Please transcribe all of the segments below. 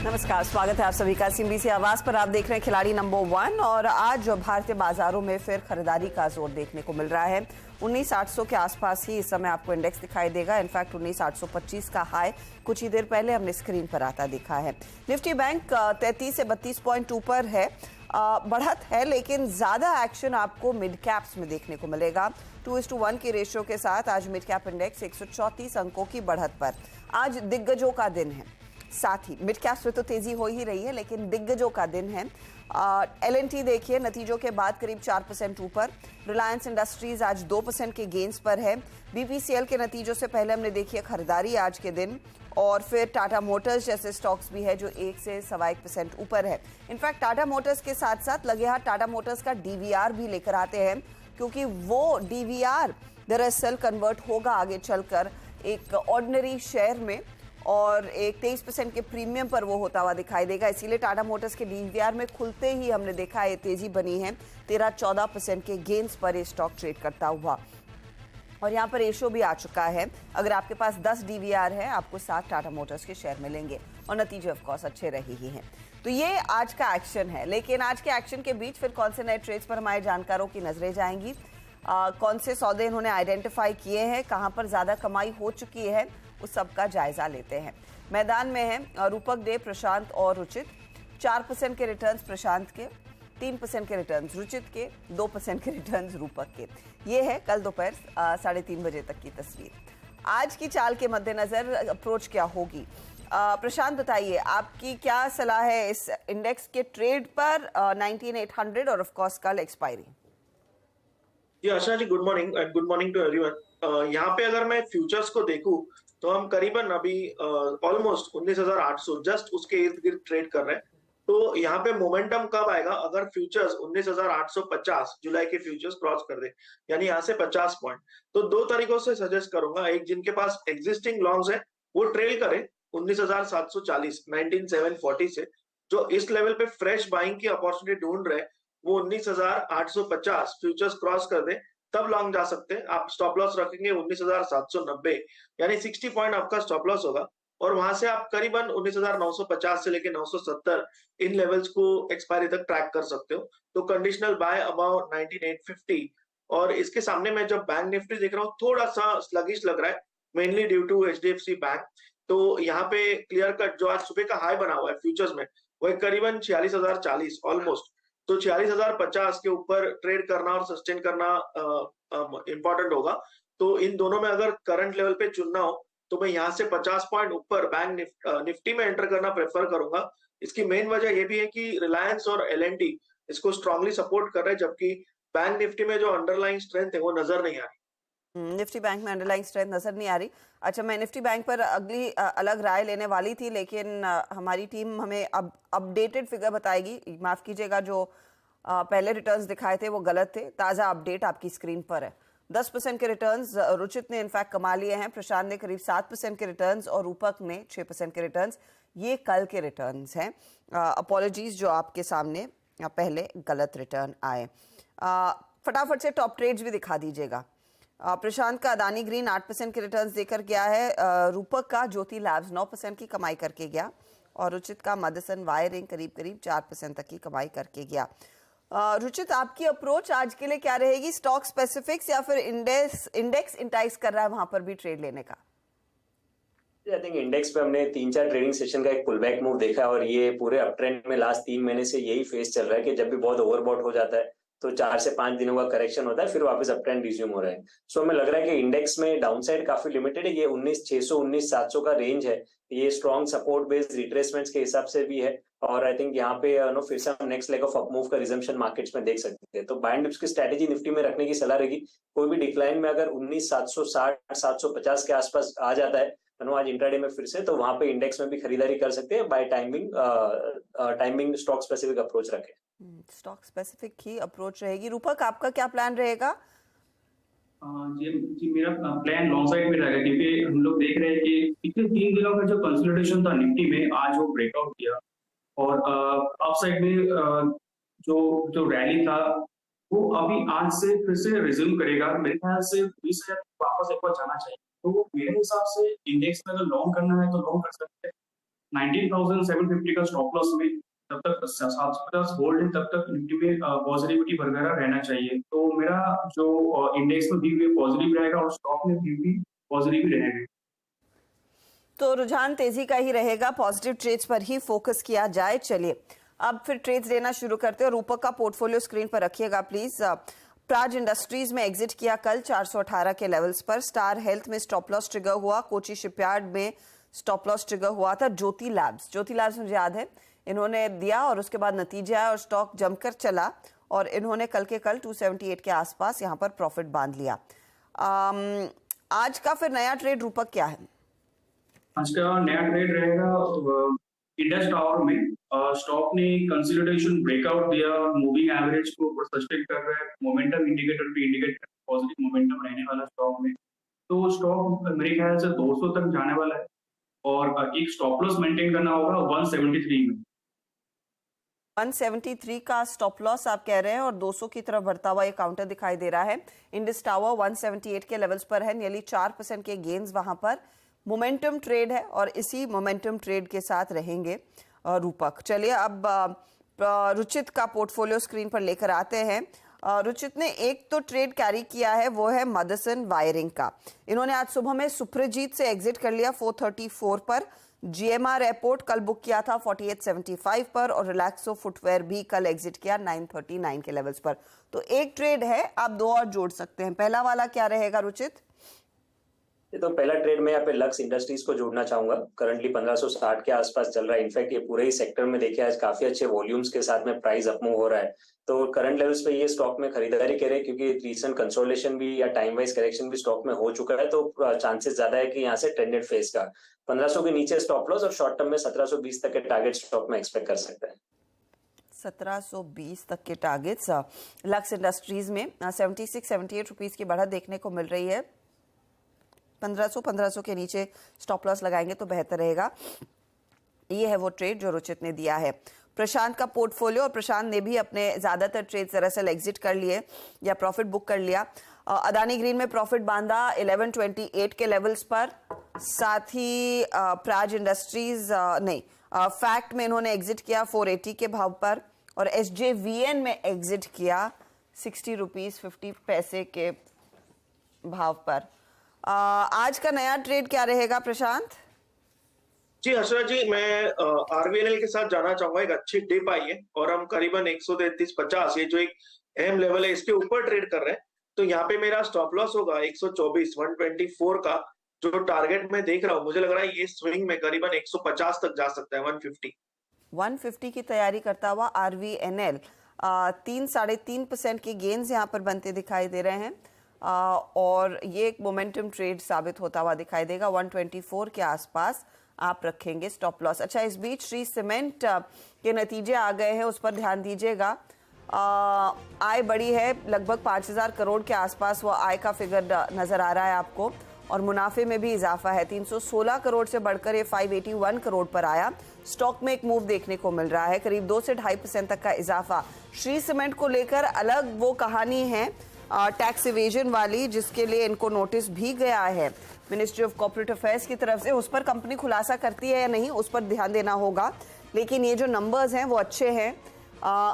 नमस्कार, स्वागत है आप सभी का सीएनबीसी आवाज पर। आप देख रहे हैं खिलाड़ी नंबर 1 और आज भारतीय बाजारों में फिर खरीदारी का जोर देखने को मिल रहा है। 19,800 के आसपास ही इस समय आपको इंडेक्स दिखाई देगा। इनफैक्ट 19,825 का हाई कुछ ही देर पहले हमने स्क्रीन पर आता दिखा है। निफ्टी बैंक 33 से 32 पॉइंट ऊपर है। बढ़त है, लेकिन ज्यादा एक्शन आपको मिड कैप्स में देखने को मिलेगा। 2:1 की रेशियो के साथ आज मिड कैप इंडेक्स 134 अंकों की बढ़त पर। आज दिग्गजों का दिन है, साथ ही मिड कैप्स में तो तेजी हो ही रही है, लेकिन दिग्गजों का दिन है। L&T देखिए नतीजों के बाद करीब 4% ऊपर। रिलायंस इंडस्ट्रीज आज 2% के गेंस पर है। BPCL के नतीजों से पहले हमने देखी है खरीदारी आज के दिन, और फिर टाटा मोटर्स जैसे स्टॉक्स भी है जो 1 से 1.25% ऊपर है। इनफैक्ट टाटा मोटर्स के साथ साथ लगे हाथ टाटा मोटर्स का DVR भी लेकर आते हैं, क्योंकि वो DVR दरअसल कन्वर्ट होगा आगे चलकर एक ऑर्डिनरी शेयर में, और एक 23% के प्रीमियम पर वो होता हुआ दिखाई देगा। इसीलिए टाटा मोटर्स के DVR में खुलते ही हमने देखा है तेजी बनी है। 13-14% के गेंस पर ये स्टॉक ट्रेड करता हुआ, और यहाँ पर रेशो भी आ चुका है। अगर आपके पास 10 DVR है, आपको 7 टाटा मोटर्स के शेयर मिलेंगे, और नतीजे ऑफ कोर्स अच्छे रहे ही हैं। तो ये आज का एक्शन है, लेकिन आज के एक्शन के बीच फिर कौन से नए ट्रेड्स पर हमारे जानकारों की नजरें जाएंगी, कौन से सौदे इन्होंने आइडेंटिफाई किए हैं, कहां पर ज्यादा कमाई हो चुकी है, उस सब का जायजा लेते हैं। मैदान में है रूपक दे, प्रशांत और रुचित। 4% के रिटर्न्स प्रशांत के, 3% के रिटर्न्स रुचित के, 2% के रिटर्न्स रूपक के। ये है कल दोपहर 3:30 बजे तक की तस्वीर। आज की चाल के मद्देनजर अप्रोच क्या होगी, प्रशांत बताइए, आपकी क्या सलाह है इस इंडेक्स के ट्रेड पर 19,800 और ऑफ कोर्स कल एक्सपायरी? जी Asha ji, good morning and good morning to everyone. यहाँ पे अगर मैं फ्यूचर्स को देखूं तो हम करीबन अभी ऑलमोस्ट 19,800 जस्ट उसके इर्द गिर्द ट्रेड कर रहे हैं। तो यहाँ पे मोमेंटम कब आएगा, अगर फ्यूचर्स 19,850 जुलाई के फ्यूचर्स क्रॉस कर दे, यानी यहाँ से 50 पॉइंट। तो दो तरीकों से सजेस्ट करूंगा। एक, जिनके पास एग्जिस्टिंग लॉन्ग्स है वो ट्रेल करें 19,740 19,740 से। जो इस लेवल पे फ्रेश बाइंग की अपॉर्चुनिटी ढूंढ रहे हैं, वो 19,850 फ्यूचर्स क्रॉस कर दे तब लॉन्ग जा सकते हैं। आप स्टॉप लॉस रखेंगे 19,790, यानी 60 पॉइंट आपका स्टॉप लॉस होगा, और वहां से आप करीबन 19,950 से लेके 970 इन लेवल्स को एक्सपायरी तक ट्रैक कर सकते हो। तो कंडीशनल बाय अबाउट 19,850। और इसके सामने मैं जब बैंक निफ्टी देख रहा हूँ, थोड़ा सा स्लगिश लग रहा है, mainly due to HDFC bank. तो यहाँ पे क्लियर कट जो आज सुबह का हाई बना हुआ है फ्यूचर्स में, वो करीबन 46,040 ऑलमोस्ट। तो 46,050 के ऊपर ट्रेड करना और सस्टेन करना इंपॉर्टेंट होगा। तो इन दोनों में अगर करंट लेवल पे चुनना हो तो मैं यहाँ से 50 पॉइंट ऊपर बैंक निफ्टी में एंटर करना प्रेफर करूंगा। इसकी मेन वजह ये भी है कि रिलायंस और L&T इसको स्ट्रांगली सपोर्ट कर रहे हैं, जबकि बैंक निफ्टी में जो अंडरलाइंग स्ट्रेंथ है वो नजर नहीं आ रही। निफ्टी बैंक में अंडरलाइंग स्ट्रेंथ नजर नहीं आ रही। अच्छा, मैं निफ्टी बैंक पर अगली अलग राय लेने वाली थी, लेकिन हमारी टीम हमें अब अपडेटेड फिगर बताएगी। माफ कीजिएगा, जो पहले रिटर्न्स दिखाए थे वो गलत थे। ताज़ा अपडेट आपकी स्क्रीन पर है। 10% के रिटर्न्स रुचित ने इनफैक्ट कमा लिए हैं, प्रशांत ने करीब 7% के रिटर्न्स और रूपक ने 6% के रिटर्न्स। ये कल के रिटर्न्स हैं। अपॉलॉजीज जो आपके सामने पहले गलत रिटर्न आए। फटाफट से टॉप ट्रेड्स भी दिखा दीजिएगा। प्रशांत का अदानी ग्रीन 8% के रिटर्न्स देकर गया है। रूपक का ज्योति लैब्स 9% की कमाई करके गया, और रुचित का मदसन वायरिंग करीब 4% तक की कमाई करके गया। रुचित, आपकी अप्रोच आज के लिए क्या रहेगी? स्टॉक स्पेसिफिक्स या फिर इंडेक्स इंटाइस कर रहा है वहां पर भी ट्रेड लेने का? आई थिंक इंडेक्स पे हमने 3-4 ट्रेडिंग सेशन का एक पुल बैक मूव देखा है, और ये पूरे अप ट्रेंड में लास्ट 3 महीने से यही फेस चल रहा है कि जब भी बहुत ओवरबॉट हो जाता है तो 4 से 5 दिनों का करेक्शन होता है, फिर वापस अप ट्रेंड रिज्यूम हो रहा है। सो हमें लग रहा है कि इंडेक्स में डाउनसाइड काफी लिमिटेड है। ये 19,600 19,700 का रेंज है, ये स्ट्रॉन्ग सपोर्ट बेस्ड रिट्रेसमेंट्स के हिसाब से भी है, और आई थिंक यहाँ पे फिर से हम next leg of up move का रिजम्पशन मार्केट्स में देख सकते हैं। तो बाय एंड डिप्स की स्ट्रेटेजी निफ्टी में रखने की सलाह रहेगी। कोई भी डिक्लाइन में अगर 19,760 750 के आसपास आ जाता है आज इंट्राडे में फिर से, तो वहां पे इंडेक्स में भी खरीदारी कर सकते हैं buy timing stock specific approach रखें। स्टॉक स्पेसिफिक ही अप्रोच रहेगी। रूपक, आपका क्या प्लान रहेगा? जी मेरा प्लान लॉन्ग साइड में रहेगा, क्योंकि हम लोग देख रहे हैं कि पिछले 3 दिनों का जो कंसोलिडेशन था निफ्टी में, आज वो ब्रेकआउट किया, और अप साइड में जो रैली था वो अभी आज से फिर से रिज्यूम करेगा। मेरे ख्याल से 20,000 वापस एक बार जाना चाहिए। तो मेरे हिसाब से इंडेक्स में अगर लॉन्ग करना है तो लॉन्ग कर सकते हैं 19,750 का स्टॉप लॉस में तब तक 750 होल्ड है, तब तक निफ्टी में पॉजिटिविटी बरकरार रहना चाहिए। तो मेरा जो इंडेक्स में भी पॉजिटिव रहेगा और स्टॉक में भी पॉजिटिव ही रहेगा। तो रुझान तेजी का ही रहेगा, पॉजिटिव ट्रेड्स पर ही फोकस किया जाए। चलिए अब फिर ट्रेड्स लेना शुरू करते हैं और रूपक का पोर्टफोलियो स्क्रीन पर रखिएगा प्लीज। प्राज इंडस्ट्रीज में एग्जिट किया कल 418 के लेवल्स पर। स्टार हेल्थ में स्टॉप लॉस ट्रिगर हुआ। कोची शिपयार्ड में स्टॉप लॉस ट्रिगर हुआ था। ज्योति लैब्स मुझे याद है इन्होंने दिया और उसके बाद नतीजा आया और स्टॉक जमकर चला और इन्होंने कल 278 के आसपास यहाँ पर प्रॉफिट बांध लिया। आज का फिर नया ट्रेड रूपक क्या है? आज का नया ट्रेड रहेगा इंडस टावर में। स्टॉक ने कंसोलिडेशन ब्रेकआउट दिया, मूविंग एवरेज को ऊपर सस्टेन कर रहा है, मोमेंटम इंडिकेटर भी इंडिकेट कर पॉजिटिव मोमेंटम रहने वाला स्टॉक में। तो स्टॉक मेरे ख्याल से 200 तक जाने वाला है और एक स्टॉप लॉस मेंटेन करना होगा 173 में। 173 का स्टॉप लॉस आप कह रहे हैं और 200 की तरफ बढ़ता हुआ ये काउंटर दिखाई दे रहा है। इंडस टावर 178 के लेवल्स पर है, नियरली 4% के गेन्स वहां पर। मोमेंटम ट्रेड है और इसी मोमेंटम ट्रेड के साथ रहेंगे रूपक। चलिए अब रुचित का पोर्टफोलियो स्क्रीन पर लेकर आते हैं। रुचित ने एक तो ट्रेड कैरी किया है, वो है मदरसन वायरिंग का। इन्होंने आज सुबह में सुप्रजीत से एग्जिट कर लिया 434 पर। जीएमआर एयरपोर्ट कल बुक किया था 4875 पर और रिलैक्सो फुटवेयर भी कल एग्जिट किया 939 के लेवल्स पर। तो एक ट्रेड है, आप दो और जोड़ सकते हैं। पहला वाला क्या रहेगा रुचित? तो पहला ट्रेड में यहाँ पे लक्स इंडस्ट्रीज को जोड़ना चाहूंगा। करंटली 1560 के आसपास चल रहा है। इनफैक्ट ये पूरे ही सेक्टर में देखिए आज काफी अच्छे वॉल्यूम्स के साथ में प्राइस अपमूव हो रहा है। तो करंट लेवल्स पे ये स्टॉक में खरीदारी करें क्योंकि रीसेंट कंसोलिडेशन भी या टाइम वाइज करेक्शन भी स्टॉक में हो चुका है। तो चांसेस ज्यादा है कि यहाँ से ट्रेंडेड फेज का 1500 के नीचे स्टॉप लॉस और शॉर्ट टर्म में 1720 तक के टारगेट स्टॉक में एक्सपेक्ट कर सकते हैं। 1720 तक के टारगेट्स लक्स इंडस्ट्रीज में 76-78 रुपीज की बढ़त देखने को मिल रही है। 1500 के नीचे स्टॉप लॉस लगाएंगे तो बेहतर रहेगा। ये है वो ट्रेड जो रुचित ने दिया है। प्रशांत का पोर्टफोलियो, और प्रशांत ने भी अपने ज्यादातर ट्रेड दरअसल एग्जिट कर लिए या प्रॉफिट बुक कर लिया। अदानी ग्रीन में प्रॉफिट बांधा 1128 के लेवल्स पर। साथ ही प्राज इंडस्ट्रीज फैक्ट में इन्होंने एग्जिट किया 480 के भाव पर और SJVN में एग्जिट किया 60 रुपीज 50 पैसे के भाव पर। आज का नया ट्रेड क्या रहेगा प्रशांत? जी हर्षराज जी, मैं RVNL के साथ जाना चाहूंगा। एक अच्छी डिप आई है और हम करीबन 133.50 ये जो एक अहम लेवल है इसके ऊपर ट्रेड कर रहे हैं। तो यहाँ पे मेरा स्टॉप लॉस होगा 124 का जो टारगेट मैं देख रहा हूँ। मुझे लग रहा है ये स्विंग में करीबन 150 तक जा सकता है। 150 की तैयारी करता हुआ RVNL 3-3.5% के गेन्स यहाँ पर बनते दिखाई दे रहे हैं और ये एक मोमेंटम ट्रेड साबित होता हुआ दिखाई देगा। 124 के आसपास आप रखेंगे स्टॉप लॉस। अच्छा, इस बीच श्री सीमेंट के नतीजे आ गए हैं, उस पर ध्यान दीजिएगा। आय बढ़ी है लगभग 5000 करोड़ के आसपास वो आय का फिगर नजर आ रहा है आपको और मुनाफे में भी इजाफा है। 316 करोड़ से बढ़कर ये 581 करोड़ पर आया। स्टॉक में एक मूव देखने को मिल रहा है, करीब 2 से 2.5% तक का इजाफा। श्री सीमेंट को लेकर अलग वो कहानी है टैक्स इवेजन वाली, जिसके लिए इनको नोटिस भी गया है मिनिस्ट्री ऑफ कॉर्पोरेट अफेयर्स की तरफ से। उस पर कंपनी खुलासा करती है या नहीं, उस पर ध्यान देना होगा। लेकिन ये जो नंबर्स हैं वो अच्छे हैं।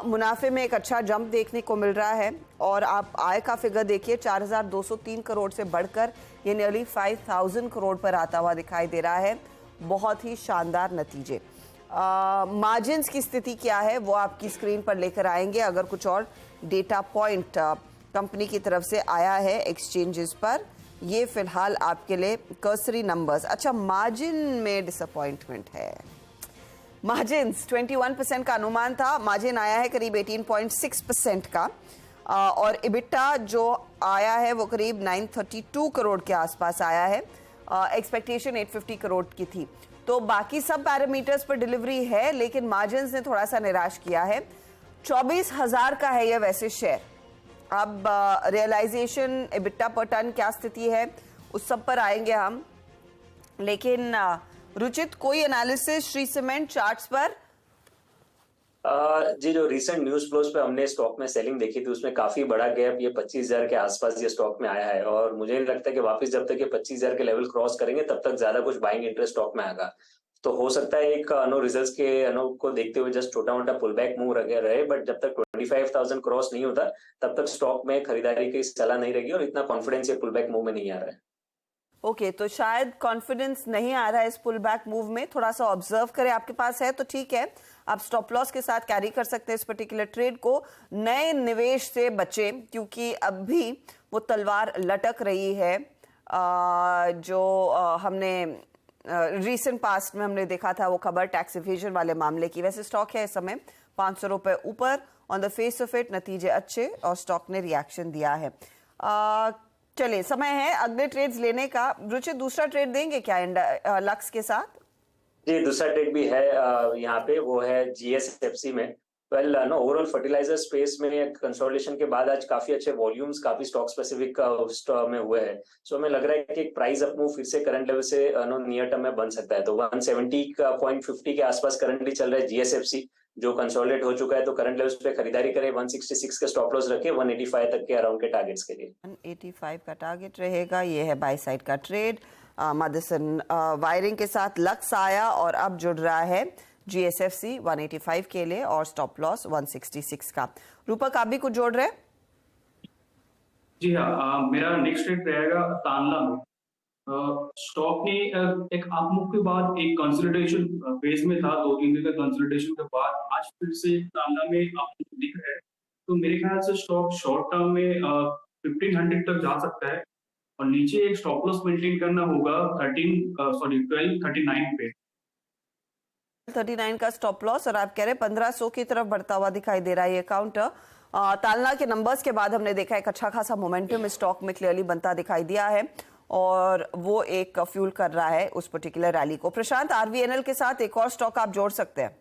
मुनाफे में एक अच्छा जंप देखने को मिल रहा है और आप आय का फिगर देखिए 4203 करोड़ से बढ़कर ये नियरली 5000 करोड़ पर आता हुआ दिखाई दे रहा है। बहुत ही शानदार नतीजे। मार्जिन्स की स्थिति क्या है वो आपकी स्क्रीन पर लेकर आएंगे। अगर कुछ और डेटा पॉइंट कंपनी की तरफ से आया है एक्सचेंजेस पर, ये फिलहाल आपके लिए कर्सरी नंबर्स। अच्छा, मार्जिन में डिसअपॉइंटमेंट है। मार्जिन्स 21% का अनुमान था, मार्जिन आया है करीब 18.6% का और इबिटा जो आया है वो करीब 932 करोड़ के आसपास आया है। एक्सपेक्टेशन 850 करोड़ की थी। तो बाकी सब पैरामीटर्स पर डिलीवरी है, लेकिन मार्जिन्स ने थोड़ा सा निराश किया है। 24,000 का है ये वैसे शेयर। अब रियलाइजेशन इबिटा पर टन क्या स्थिति है उस सब पर आएंगे हम। लेकिन रुचित, कोई एनालिसिस श्री सीमेंट चार्ट्स पर? जी, जो रिसेंट न्यूज फ्लोज पे हमने स्टॉक में सेलिंग देखी थी उसमें काफी बड़ा गैप ये 25,000 के आसपास ये स्टॉक में आया है और मुझे नहीं लगता कि वापस जब तक ये 25,000 के लेवल क्रॉस करेंगे तब तक ज्यादा कुछ बाइंग इंटरेस्ट स्टॉक में आएगा। तो हो सकता है एक रिजल्ट्स के को देखते हुए जस्ट छोटा मोटा पुल बैक मूव रहे, बट जब तक 25,000 क्रॉस नहीं होता तब तक स्टॉक में खरीदारी की सलाह नहीं रहेगी और इतना कॉन्फिडेंस ये पुल बैक मूव में नहीं आ रहा है। ओके, तो शायद कॉन्फिडेंस नहीं आ रहा है इस पुल बैक मूव में, थोड़ा सा ऑब्जर्व करें। आपके पास है तो ठीक है, आप स्टॉप लॉस के साथ कैरी कर सकते हैं इस पर्टिकुलर ट्रेड को। नए निवेश से बचें क्योंकि अभी वो तलवार लटक रही है जो हमने रीसेंट पास्ट में हमने देखा था, वो खबर टैक्स इवेजन वाले मामले की। वैसे स्टॉक है इस समय 500 रुपए ऊपर, on the face of it नतीजे अच्छे और स्टॉक ने रिएक्शन दिया है। चलिए, समय है अगले ट्रेड्स लेने का। रुचि, दूसरा ट्रेड देंगे क्या लक्स के साथ? जी, दूसरा ट्रेड भी है यहाँ पे, वो है GSFC में। वेल ओवरऑल फर्टिलाइजर स्पेस में कंसोलिडेशन के बाद आज काफी अच्छे वॉल्यूम्स काफी स्टॉक स्पेसिफिक में हुए हैं। सो हमें लग रहा है कि एक प्राइस अप मूव फिर से करंट लेवल से नियर टर्म में बन सकता है। तो 170.50 के आसपास करंटली चल रहा है GSFC, जो कंसोलिडेट हो चुका है। तो करंट लेवल्स पे खरीदारी करें, 166 का स्टॉप लॉस रखे, 185 तक के अराउंड के टारगेट्स के लिए। 185 का टारगेट रहेगा। ये है बाय साइड का ट्रेड। मदरसन वायरिंग के साथ लक्स आया और अब जुड़ रहा है GSFC 185 के लिए और स्टॉप लॉस 166 का। रूपक, आप भी कुछ जोड़ रहे हैं? जी हाँ, मेरा नेक्स्ट ट्रेड रहेगा तांला में। स्टॉक ने एक अपमूव के बाद एक कंसोलिडेशन फेज में था, 2-3 दिन का कंसोलिडेशन के बाद आज फिर से तांला में अपमूव दिख रहा है। तो मेरे ख्याल से स्टॉक शॉर्ट टर्म में 1500 तक जा सकता है और नीचे एक स्टॉप लॉस मेंटेन करना होगा 1239 पे। 39 का स्टॉप लॉस और आप कह रहे हैं 1500 की तरफ बढ़ता हुआ दिखाई दे रहा है ये काउंटर। तालना के नंबर्स के बाद हमने देखा एक अच्छा खासा मोमेंटम स्टॉक में क्लियरली बनता दिखाई दिया है और वो एक फ्यूल कर रहा है उस पर्टिकुलर रैली को। प्रशांत, RVNL के साथ एक और स्टॉक आप जोड़ सकते हैं?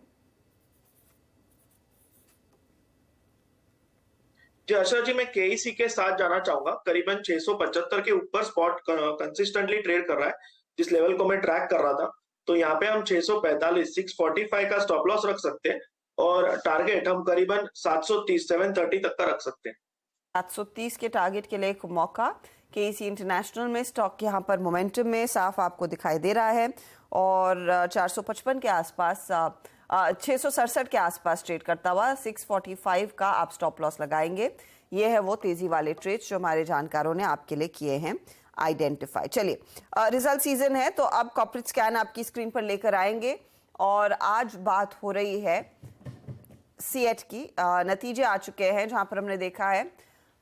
जी आशा जी, मैं KEC के साथ जाना चाहूंगा। करीबन 675 के ऊपर स्पॉट कंसिस्टेंटली ट्रेड कर रहा है, जिस लेवल को मैं ट्रैक कर रहा था। तो यहाँ पे हम 645 का स्टॉप लॉस रख सकते हैं और टारगेट हम करीबन 730 730 तक का रख सकते हैं। 730 के टारगेट के लिए एक मौका। KEC इंटरनेशनल में स्टॉक यहाँ पर मोमेंटम में साफ आपको दिखाई दे रहा है और 455 के आसपास 667 के आसपास ट्रेड करता हुआ 645 का आप स्टॉप लॉस लगाएंगे। ये है वो तेजी वाले ट्रेड्स जो हमारे जानकारों ने आपके लिए किए हैं आइडेंटिफाई। चलिए, रिजल्ट सीजन है तो अब कॉर्पोरेट स्कैन आपकी स्क्रीन पर लेकर आएंगे और आज बात हो रही है CET की। नतीजे आ चुके हैं जहां पर हमने देखा है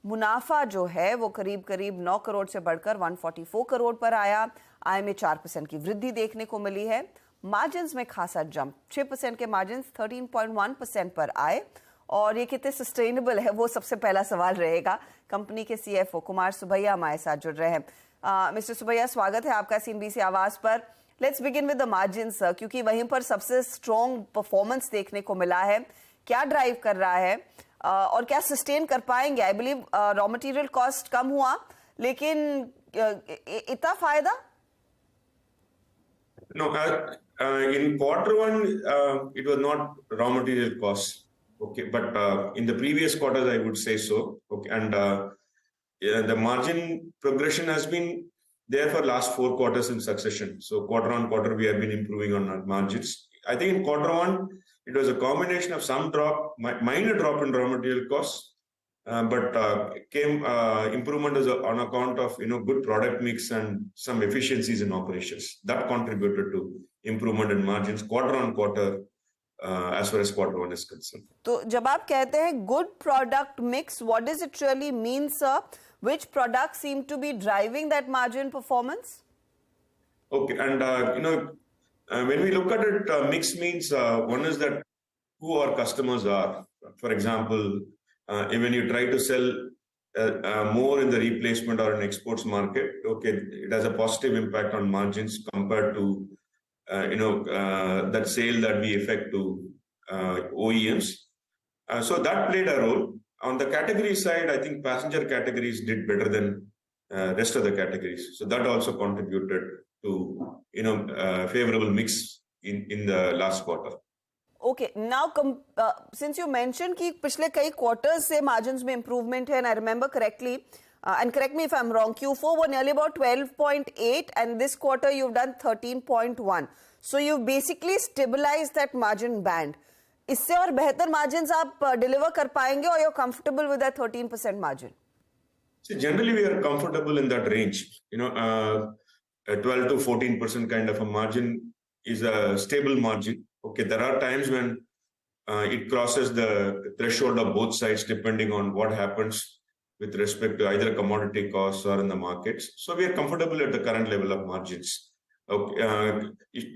मुनाफा जो है वो करीब करीब 9 करोड़ से बढ़कर 144 करोड़ पर आया। आय में 4% की वृद्धि देखने को मिली है। मार्जिन्स में खासा जंप, 6% के मार्जिन्स 13.1% पर आए और ये कितने सस्टेनेबल है वो सबसे पहला सवाल रहेगा। कंपनी के CFO कुमार सुभैया हमारे साथ जुड़ रहे हैं। मिस्टर सुभैया, स्वागत है आपका CNBC आवाज पर। Let's begin with the margins, क्योंकि वहीं पर सबसे स्ट्रॉन्ग परफॉर्मेंस देखने को मिला है। क्या ड्राइव कर रहा है और क्या सस्टेन कर पाएंगे? I believe raw material cost कम हुआ, लेकिन इतना फायदा? No, in quarter one, it was not raw material costs. Okay, but in the previous quarters, I would say so. Okay, and yeah, the margin progression has been there for last 4 quarters in succession. So quarter on quarter, we have been improving on our margins. I think in quarter one, it was a combination of some drop, minor drop in raw material costs, but came improvement on account of good product mix and some efficiencies in operations that contributed to improvement in margins quarter on quarter as far as quarter one is concerned. तो जब आप कहते हैं good product mix, what does it really mean, sir? Which products seem to be driving that margin performance? Okay, and when we look at it, mix means one is that who our customers are. For example, when you try to sell more in the replacement or an exports market, okay, it has a positive impact on margins compared to that sale that we effect to OEMs. So that played a role. On the category side, I think passenger categories did better than rest of the categories. So that also contributed to favorable mix in the last quarter. Okay, now since you mentioned कि पिछले कई quarters से margins में improvement है, and I remember correctly, and correct me if I'm wrong, Q4 were nearly about 12.8 and this quarter you've done 13.1. So you basically stabilise that margin band. इससे और बेहतर margin आप डिलीवर कर पाएंगे और you comfortable with that 13% margin? So generally, we are comfortable in that range. A 12 to 14% kind of a margin is a stable margin. Okay, there are times when it crosses the threshold of both sides, depending on what happens with respect to either commodity costs or in the markets. So we are comfortable at the current level of margins. Okay,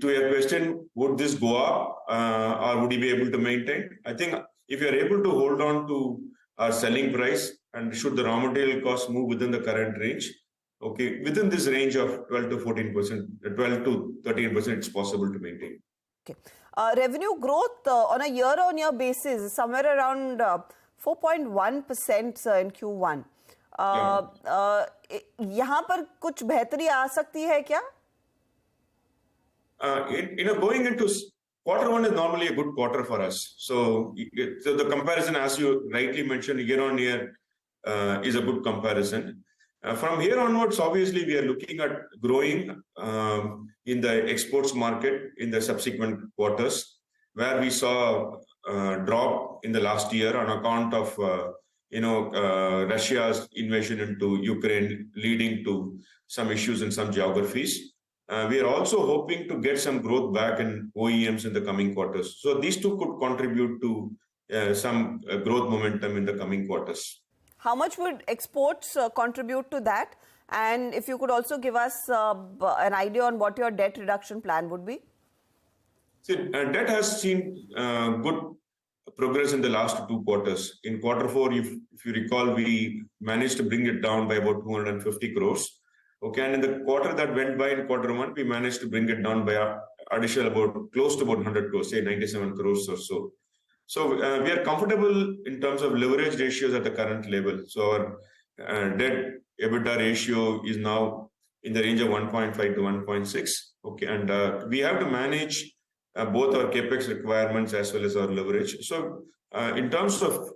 to your question, would this go up or would you be able to maintain? I think if you are able to hold on to our selling price and should the raw material costs move within the current range, okay, within this range of 12 to 14%, 12 to 13%, it's possible to maintain. Okay. Revenue growth on a year-on-year basis is somewhere around 4.1% in Q1. यहाँ पर कुछ बेहतरी आ सकती है क्या? Going into quarter one is normally a good quarter for us. So the comparison, as you rightly mentioned, year on year is a good comparison. From here onwards, obviously, we are looking at growing in the exports market in the subsequent quarters, where we saw a drop in the last year on account of Russia's invasion into Ukraine, leading to some issues in some geographies. We are also hoping to get some growth back in OEMs in the coming quarters. So these two could contribute to some growth momentum in the coming quarters. How much would exports contribute to that? And if you could also give us an idea on what your debt reduction plan would be? See, debt has seen good progress in the last 2 quarters. In quarter 4, if you recall, we managed to bring it down by about 250 crores. Okay, and in the quarter that went by in quarter 1, we managed to bring it down by additional close to about 100 crores, say 97 crores or so. So we are comfortable in terms of leverage ratios at the current level. So our debt EBITDA ratio is now in the range of 1.5 to 1.6. Okay, and we have to manage both our capex requirements as well as our leverage. So in terms of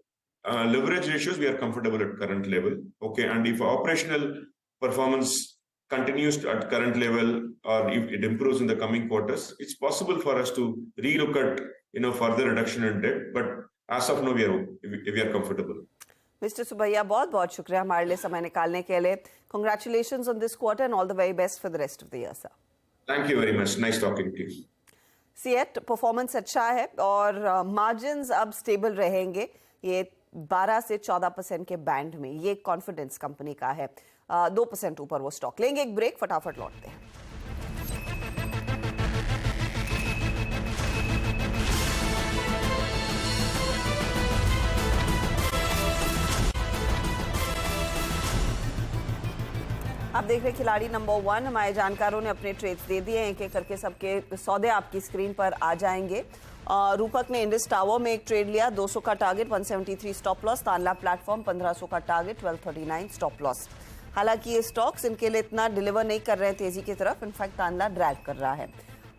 leverage ratios, we are comfortable at current level. Okay, and if operational performance continues at current level or if it improves in the coming quarters, it's possible for us to relook at further reduction in debt. But as of now, we are comfortable. Mr. Subbiah, बहुत शुक्रिया हमारे लिए समय निकालने के लिए. Congratulations on this quarter and all the very best for the rest of the year, sir. Thank you very much. Nice talking to you. CEAT performance अच्छा है और मार्जिन्स अब स्टेबल रहेंगे ये 12 से 14% के बैंड में. ये कॉन्फिडेंस कंपनी का है. 2% ऊपर वो स्टॉक. लेंगे एक ब्रेक, फटाफट लौटते हैं. आप देख रहे खिलाड़ी नंबर 1. हमारे जानकारों ने अपने ट्रेड्स दे दिए हैं. एक एक करके सबके सौदे आपकी स्क्रीन पर आ जाएंगे. रूपक ने इंडस टावर में एक ट्रेड लिया. 200 का target, 173 stop loss. Tanla platform 1500 का टारगेट, 1239 स्टॉप लॉस. हालांकि ये स्टॉक्स इनके लिए इतना डिलीवर नहीं कर रहे हैं तेजी की तरफ. इनफैक्ट तानला ड्रैग कर रहा है.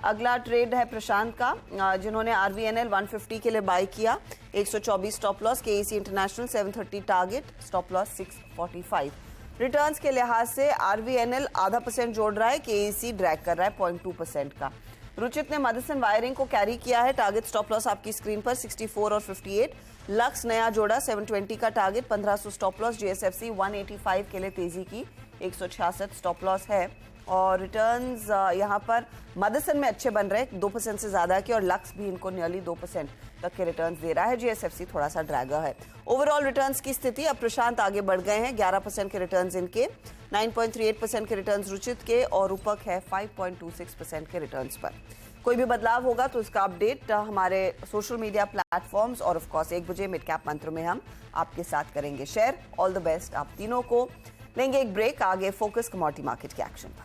अगला ट्रेड है प्रशांत का, जिन्होंने RVNL 150 के लिए बाय किया. 124 stop loss. KEC international 730 target, stop loss 645. Returns के लिहाज से RVNL 0.5% जोड़ रहा है. KEC ड्रैग कर रहा है 0.2% का. रुचित ने मदरसन वायरिंग को कैरी किया है. टारगेट स्टॉप लॉस आपकी स्क्रीन पर 64 और 58. लक्स नया जोड़ा, 720 का टारगेट, 1500 स्टॉप लॉस. GSFC 185 के लिए तेजी की, 166 स्टॉप लॉस है. और रिटर्न्स यहाँ पर मदरसन में अच्छे बन रहे हैं, 2% से ज्यादा के, और लक्स भी इनको नियरली 2% तक के रिटर्न्स दे रहा है. GSFC थोड़ा सा ड्रैगर है. ओवरऑल रिटर्न्स की स्थिति, अब प्रशांत आगे बढ़ गए हैं. 11% के रिटर्न्स इनके, 9.38% के रिटर्न्स रुचित के, और रूपक है 5.26% के रिटर्न्स पर. कोई भी बदलाव होगा तो इसका अपडेट हमारे सोशल मीडिया प्लेटफॉर्म्स और ऑफ कोर्स 1 बजे मिड कैप मंत्र में हम आपके साथ करेंगे शेयर. ऑल द बेस्ट आप तीनों को. लेंगे एक ब्रेक, आगे फोकस कमोडिटी मार्केट के एक्शन पर.